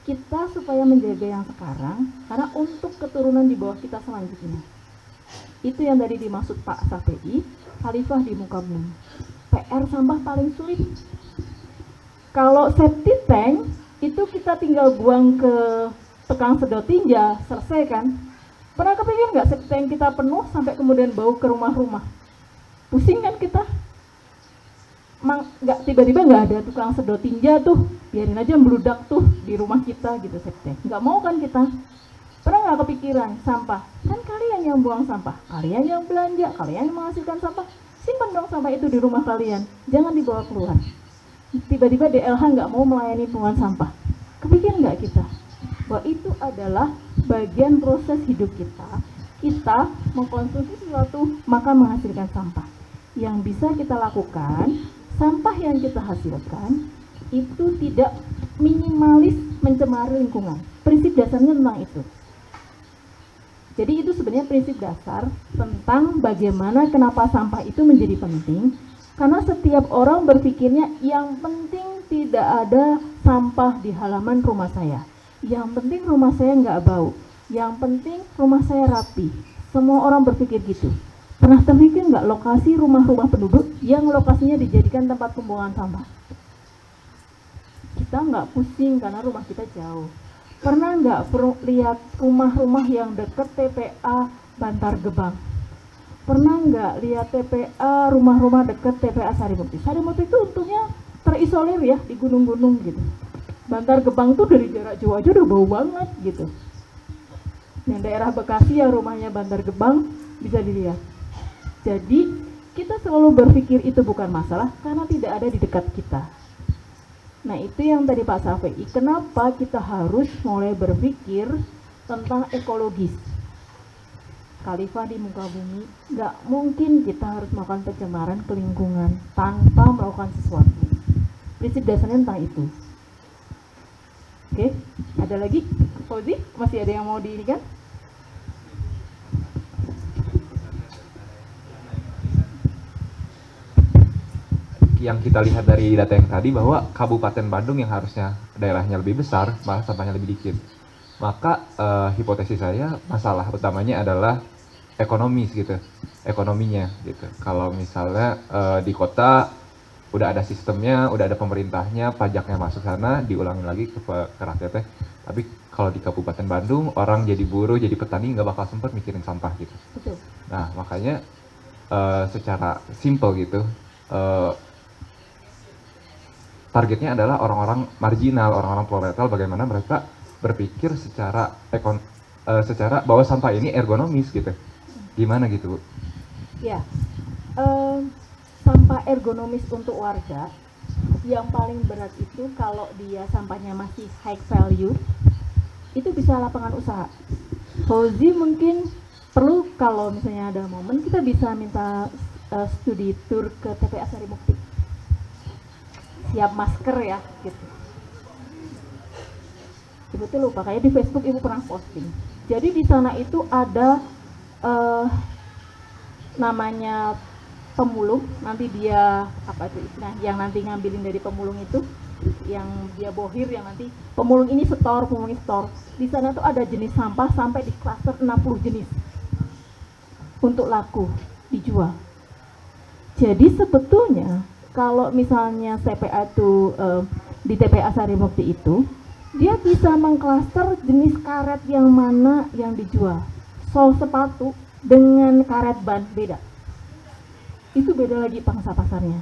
Kita supaya menjaga yang sekarang, karena untuk keturunan di bawah kita selanjutnya. Itu yang tadi dimaksud Pak Safei, khalifah di muka bumi. PR sampah paling sulit. Kalau septic tank itu kita tinggal buang ke tukang sedot tinja, selesai kan? Pernah kepikir nggak septic tank kita penuh sampai kemudian bau ke rumah-rumah? Pusing kan kita? Nggak tiba-tiba nggak ada tukang sedot tinja tuh, biarin aja meludak tuh di rumah kita gitu septic tank. Nggak mau kan kita? Pernah nggak kepikiran sampah? Kan kalian yang buang sampah, kalian yang belanja, kalian yang menghasilkan sampah. Simpan dong sampah itu di rumah kalian, jangan dibawa keluar. Tiba-tiba DLH nggak mau melayani pungutan sampah. Kepikir nggak kita bahwa itu adalah bagian proses hidup kita? Kita mengkonsumsi sesuatu maka menghasilkan sampah. Yang bisa kita lakukan, sampah yang kita hasilkan itu tidak minimalis mencemari lingkungan. Prinsip dasarnya tentang itu. Jadi itu sebenarnya prinsip dasar tentang bagaimana kenapa sampah itu menjadi penting. Karena setiap orang berpikirnya yang penting tidak ada sampah di halaman rumah saya. Yang penting rumah saya nggak bau. Yang penting rumah saya rapi. Semua orang berpikir gitu. Pernah terpikir nggak lokasi rumah-rumah penduduk yang lokasinya dijadikan tempat pembuangan sampah? Kita nggak pusing karena rumah kita jauh. Pernah nggak lihat rumah-rumah yang dekat TPA Bantar Gebang? Pernah nggak lihat TPA rumah-rumah dekat TPA Sarimukti? Sarimukti itu untungnya terisolir ya di gunung-gunung gitu. Bantar Gebang tuh dari jarak jauh aja udah bau banget gitu. Yang daerah Bekasi yang rumahnya Bantar Gebang bisa dilihat. Jadi kita selalu berpikir itu bukan masalah karena tidak ada di dekat kita. Nah itu yang tadi Pak Safei, kenapa kita harus mulai berpikir tentang ekologis. Khalifah di muka bumi, nggak mungkin kita harus melakukan pencemaran ke lingkungan tanpa melakukan sesuatu. Prinsip dasarnya tentang itu. Oke, ada lagi? Fauzi, masih ada yang mau diinikan? Yang kita lihat dari data yang tadi bahwa Kabupaten Bandung yang harusnya daerahnya lebih besar malah sampahnya lebih dikit. Maka hipotesis saya masalah utamanya adalah ekonomis gitu, ekonominya gitu. Kalau misalnya di kota udah ada sistemnya, udah ada pemerintahnya, pajaknya masuk sana, diulangi lagi ke rakyatnya. Tapi kalau di Kabupaten Bandung orang jadi buruh, jadi petani nggak bakal sempet mikirin sampah gitu. Betul. Nah makanya secara simple gitu. Targetnya adalah orang-orang marginal, orang-orang proletar, bagaimana mereka berpikir secara secara bahwa sampah ini ergonomis gitu. Gimana gitu, Bu? Ya, sampah ergonomis untuk warga yang paling berat itu kalau dia sampahnya masih high value, itu bisa lapangan usaha. Fauzi mungkin perlu kalau misalnya ada momen kita bisa minta studi tour ke TPA Sarimukti. Siap masker ya gitu. Ibu tuh lupa, kayak di Facebook ibu pernah posting. Jadi di sana itu ada namanya pemulung, nanti dia apa itu istilah yang nanti ngambilin dari pemulung itu, yang dia bohir, yang nanti pemulung ini store, pemulung ini store. Di sana tuh ada jenis sampah sampai di klaster 60 jenis untuk laku dijual. Jadi sebetulnya kalau misalnya TPA itu di TPA Sarimukti itu, dia bisa mengklaster jenis karet yang mana yang dijual. Sol sepatu dengan karet ban beda. Itu beda lagi pangsa pasarnya.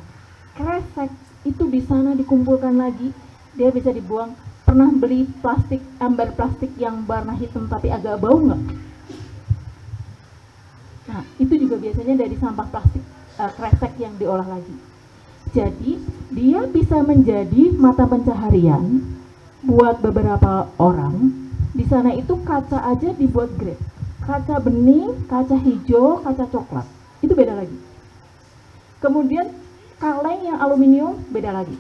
Kresek itu di sana dikumpulkan lagi, dia bisa dibuang. Pernah beli plastik, ember plastik yang warna hitam tapi agak bau nggak? Nah, itu juga biasanya dari sampah plastik kresek yang diolah lagi. Jadi dia bisa menjadi mata pencaharian buat beberapa orang. Di sana itu kaca aja dibuat grade, kaca bening, kaca hijau, kaca coklat, itu beda lagi. Kemudian kaleng yang aluminium beda lagi.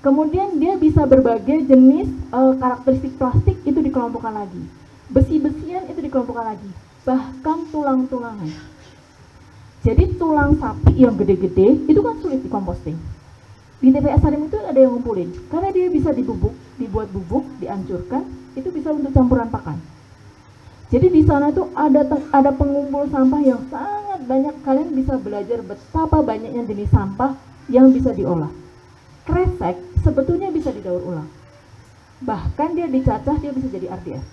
Kemudian dia bisa berbagai jenis karakteristik plastik itu dikelompokkan lagi. Besi-besian itu dikelompokkan lagi. Bahkan tulang-tulangan. Jadi tulang sapi yang gede-gede itu kan sulit dikomposting. Di TPA Sarim itu ada yang ngumpulin, karena dia bisa dibubuk, dibuat bubuk, dihancurkan, itu bisa untuk campuran pakan. Jadi di sana tuh ada pengumpul sampah yang sangat banyak. Kalian bisa belajar betapa banyaknya jenis sampah yang bisa diolah. Kresek sebetulnya bisa didaur ulang. Bahkan dia dicacah, dia bisa jadi RDF.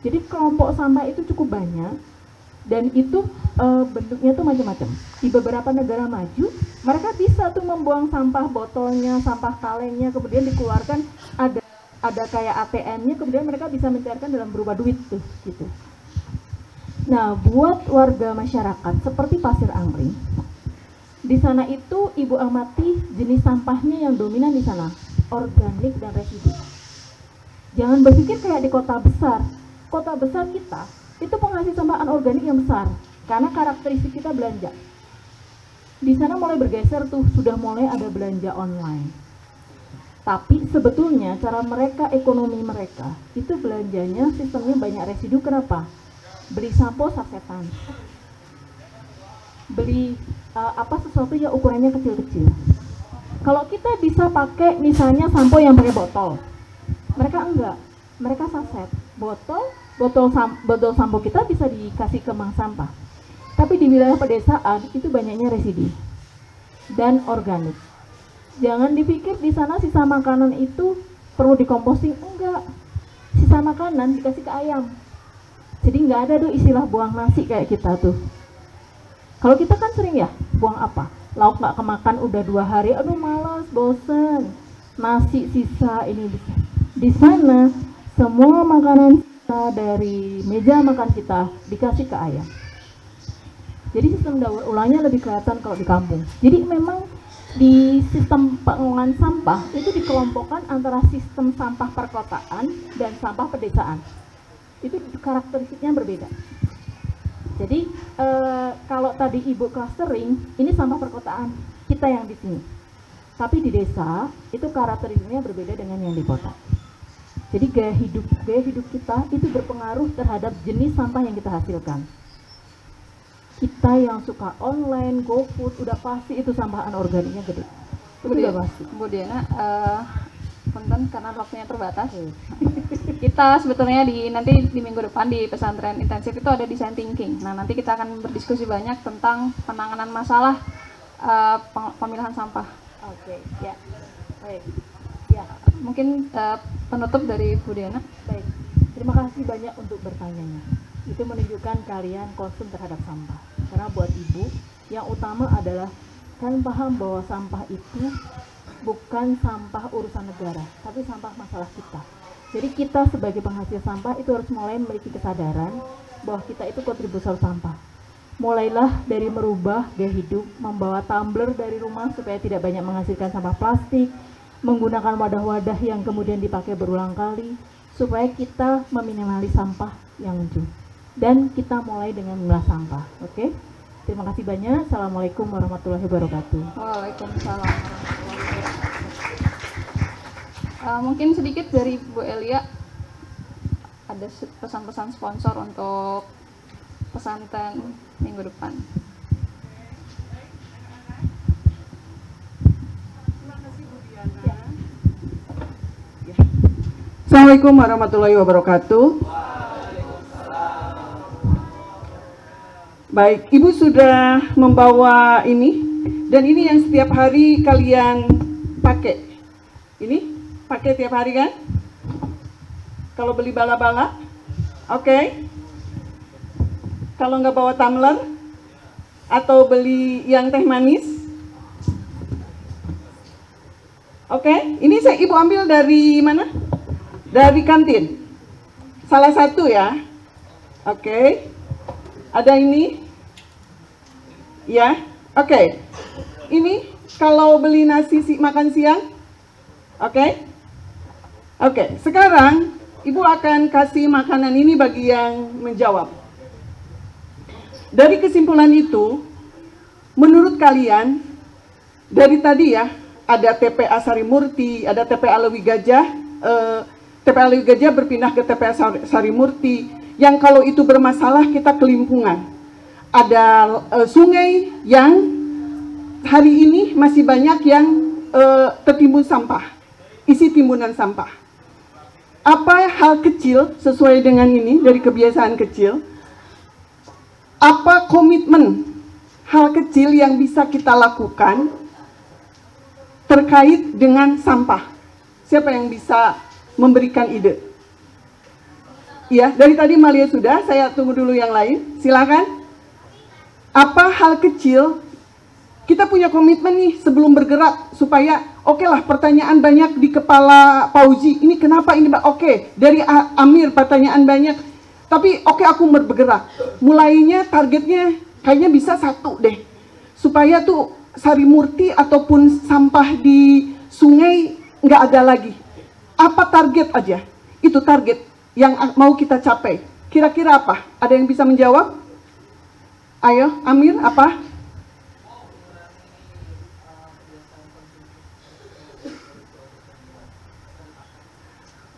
Jadi kelompok sampah itu cukup banyak dan itu bentuknya tuh macam-macam. Di beberapa negara maju, mereka bisa tuh membuang sampah botolnya, sampah kalengnya, kemudian dikeluarkan ada kayak ATM-nya, kemudian mereka bisa mencairkan dalam berupa duit tuh gitu. Nah, buat warga masyarakat seperti Pasir Angling, di sana itu Ibu amati jenis sampahnya yang dominan di sana, organik dan residu. Jangan berpikir kayak di kota besar. Kota besar kita itu penghasil sampah anorganik yang besar karena karakteristik kita belanja. Di sana mulai bergeser tuh, sudah mulai ada belanja online. Tapi sebetulnya cara mereka, ekonomi mereka itu belanjanya sistemnya banyak residu. Kenapa? Beli sampo sasetan, beli sesuatu yang ukurannya kecil-kecil. Kalau kita bisa pakai misalnya sampo yang pakai botol, mereka enggak, mereka saset. Botol sampo kita bisa dikasih ke bank sampah. Tapi di wilayah pedesaan itu banyaknya residu dan organik. Jangan dipikir di sana sisa makanan itu perlu dikomposting, enggak. Sisa makanan dikasih ke ayam. Jadi nggak ada tuh istilah buang nasi kayak kita tuh. Kalau kita kan sering ya, buang apa? Lauk nggak kemakan udah 2 hari, aduh malas, bosen. Nasi sisa ini bisa. Di sana semua makanan sisa dari meja makan kita dikasih ke ayam. Jadi sistem daur ulangnya lebih kelihatan kalau di kampung. Jadi memang di sistem pengelolaan sampah itu dikelompokkan antara sistem sampah perkotaan dan sampah pedesaan. Itu karakteristiknya berbeda. Jadi kalau tadi Ibu clustering, ini sampah perkotaan kita yang di sini. Tapi di desa itu karakteristiknya berbeda dengan yang di kota. Jadi gaya hidup kita itu berpengaruh terhadap jenis sampah yang kita hasilkan. Kita yang suka online, GoFood, udah pasti itu sampah anorganiknya gede. Itu udah pasti. Bu Diana, punten karena waktunya terbatas. Kita sebetulnya nanti di minggu depan di pesantren intensif itu ada design thinking. Nah, nanti kita akan berdiskusi banyak tentang penanganan masalah pemilahan sampah. Oke, ya. Baik. Ya, Mungkin penutup dari Bu Diana. baik. Terima kasih banyak untuk bertanyanya. Itu menunjukkan kalian concern terhadap sampah. Karena buat Ibu, yang utama adalah kalian paham bahwa sampah itu bukan sampah urusan negara, tapi sampah masalah kita. Jadi kita sebagai penghasil sampah itu harus mulai memiliki kesadaran bahwa kita itu kontributor sampah. Mulailah dari merubah gaya hidup, membawa tumbler dari rumah supaya tidak banyak menghasilkan sampah plastik, menggunakan wadah-wadah yang kemudian dipakai berulang kali, supaya kita meminimalis sampah yang muncul. Dan kita mulai dengan memilah sampah, oke? Terima kasih banyak. Assalamualaikum warahmatullahi wabarakatuh. Waalaikumsalam warahmatullahi wabarakatuh. Mungkin sedikit dari Bu Elia, ada pesan-pesan sponsor untuk pesantren minggu depan. Assalamualaikum warahmatullahi wabarakatuh. Baik, Ibu sudah membawa ini, dan ini yang setiap hari kalian pakai. Ini pakai tiap hari kan? Kalau beli bala-bala, oke. Kalau nggak bawa tumbler atau beli yang teh manis, oke. Ini Ibu ambil dari mana? Dari kantin. Salah satu ya. Oke. Ada ini. Ya. Oke. Ini kalau beli nasi makan siang. Oke. Oke. Sekarang Ibu akan kasih makanan ini bagi yang menjawab. Dari kesimpulan itu, menurut kalian, dari tadi ya, ada TPA Sarimurti, ada TPA Lewi Gajah, TPA Lewi Gajah berpindah ke TPA Sarimurti, yang kalau itu bermasalah kita kelimpungan. Ada sungai yang hari ini masih banyak yang tertimbun sampah, isi timbunan sampah. Apa hal kecil sesuai dengan ini dari kebiasaan kecil? Apa komitmen hal kecil yang bisa kita lakukan terkait dengan sampah? Siapa yang bisa memberikan ide? Ya, dari tadi Malia sudah, saya tunggu dulu yang lain. Silakan. Apa hal kecil kita punya komitmen nih sebelum bergerak supaya oke lah, pertanyaan banyak di kepala Fauzi. Ini kenapa ini, Mbak? Oke, dari Amir pertanyaan banyak. Tapi oke, aku bergerak. Mulainya targetnya kayaknya bisa 1 deh. Supaya tuh Sari Murti ataupun sampah di sungai nggak ada lagi. Apa target aja? Itu target yang mau kita capai. Kira-kira apa? Ada yang bisa menjawab? Ayo, Amir, apa?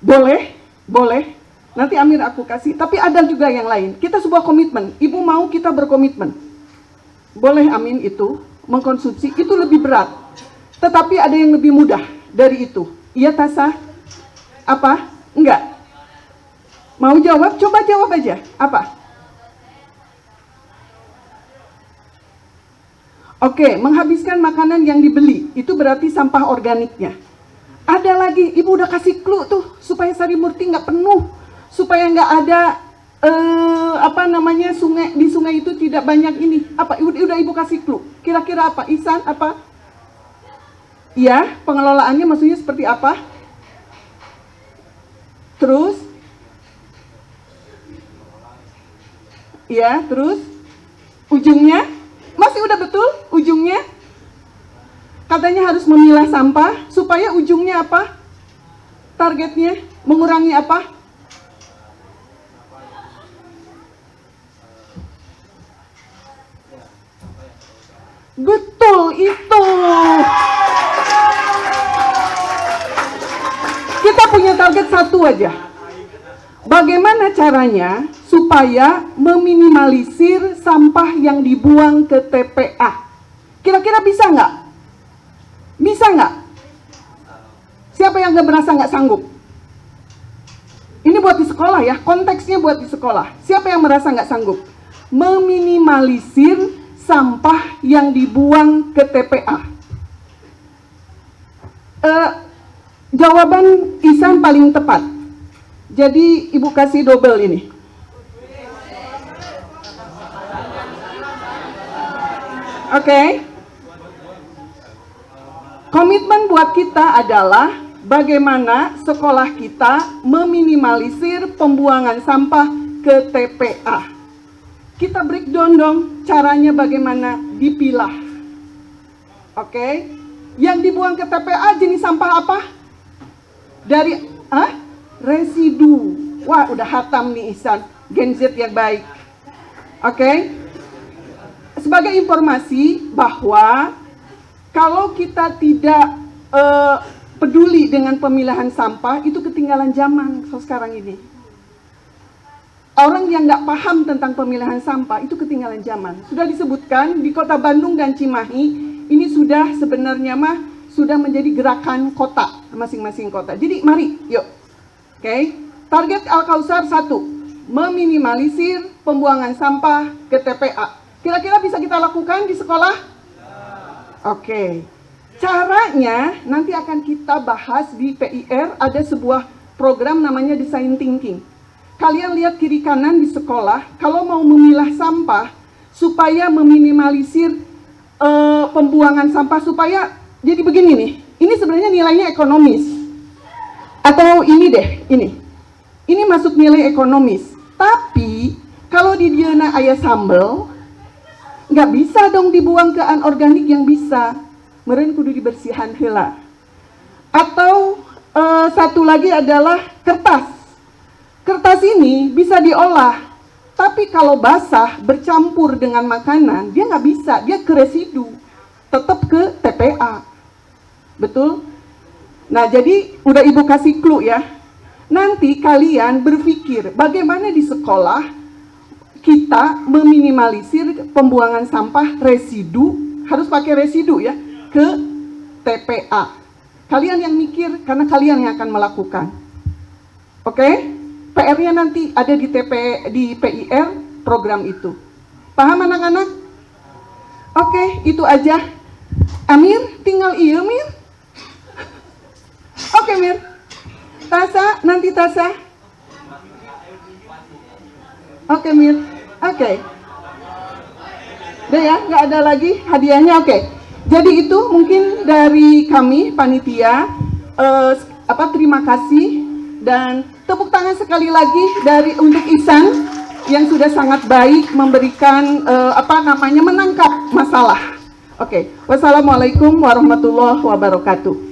Boleh, boleh. Nanti Amir aku kasih. Tapi ada juga yang lain. Kita sebuah komitmen. Ibu mau kita berkomitmen. Boleh, Amin, itu. Mengkonsumsi, itu lebih berat. Tetapi ada yang lebih mudah dari itu. Iya, Tasa? Apa? Enggak. Mau jawab? Coba jawab aja. Apa? Oke, menghabiskan makanan yang dibeli. Itu berarti sampah organiknya. Ada lagi, Ibu udah kasih clue tuh supaya Sari Murti nggak penuh, supaya nggak ada sungai, di sungai itu tidak banyak ini. Apa? Udah Ibu kasih clue. Kira-kira apa? Ihsan apa? Iya, pengelolaannya maksudnya seperti apa? Terus? Iya, terus? Ujungnya? Masih udah betul ujungnya? Katanya harus memilah sampah supaya ujungnya apa? Targetnya mengurangi apa? Betul itu. Kita punya target 1 aja. Bagaimana caranya supaya meminimalisir sampah yang dibuang ke TPA? Kira-kira bisa nggak? Bisa nggak? Siapa yang nggak merasa nggak sanggup? Ini buat di sekolah ya, konteksnya buat di sekolah. Siapa yang merasa nggak sanggup? Meminimalisir sampah yang dibuang ke TPA. Jawaban Ihsan paling tepat. Jadi Ibu kasih double ini. Oke. Komitmen buat kita adalah bagaimana sekolah kita meminimalisir pembuangan sampah ke TPA. Kita breakdown dong caranya bagaimana dipilah. Oke. Yang dibuang ke TPA jenis sampah apa? Dari residu. Wah, udah hatam nih Ihsan. Gen Z yang baik. Oke. Sebagai informasi bahwa kalau kita tidak peduli dengan pemilahan sampah, itu ketinggalan zaman sekarang ini. Orang yang nggak paham tentang pemilahan sampah, itu ketinggalan zaman. Sudah disebutkan di Kota Bandung dan Cimahi, ini sudah sebenarnya sudah menjadi gerakan kota, masing-masing kota. Jadi mari, yuk. Oke, target Al-Kausar 1, meminimalisir pembuangan sampah ke TPA. Kira-kira bisa kita lakukan di sekolah? Oke, caranya nanti akan kita bahas di PIR, ada sebuah program namanya Design Thinking. Kalian lihat kiri kanan di sekolah, kalau mau memilah sampah, supaya meminimalisir pembuangan sampah, supaya jadi begini nih, ini sebenarnya nilainya ekonomis. Atau ini deh, ini masuk nilai ekonomis. Tapi kalau di dieuna aya sambel, nggak bisa dong dibuang ke anorganik yang bisa. Meureun kudu dibersihan heula. Atau satu lagi adalah kertas. Kertas ini bisa diolah, tapi kalau basah bercampur dengan makanan, dia nggak bisa, dia ke residu, tetap ke TPA. Betul? Nah, jadi udah Ibu kasih clue ya. Nanti kalian berpikir bagaimana di sekolah kita meminimalisir pembuangan sampah residu, harus pakai residu ya, ke TPA. Kalian yang mikir karena kalian yang akan melakukan. Oke? PR-nya nanti ada di PIR program itu. Paham anak-anak? Oke, itu aja. Amir, tinggal iya Mir. Oke Mir. Tasa, nanti Tasa. Oke Mir. Oke. Udah ya, nggak ada lagi hadiahnya. Oke. Jadi itu mungkin dari kami panitia. Terima kasih dan tepuk tangan sekali lagi untuk Ihsan yang sudah sangat baik memberikan menangkap masalah. Oke. Wassalamualaikum warahmatullahi wabarakatuh.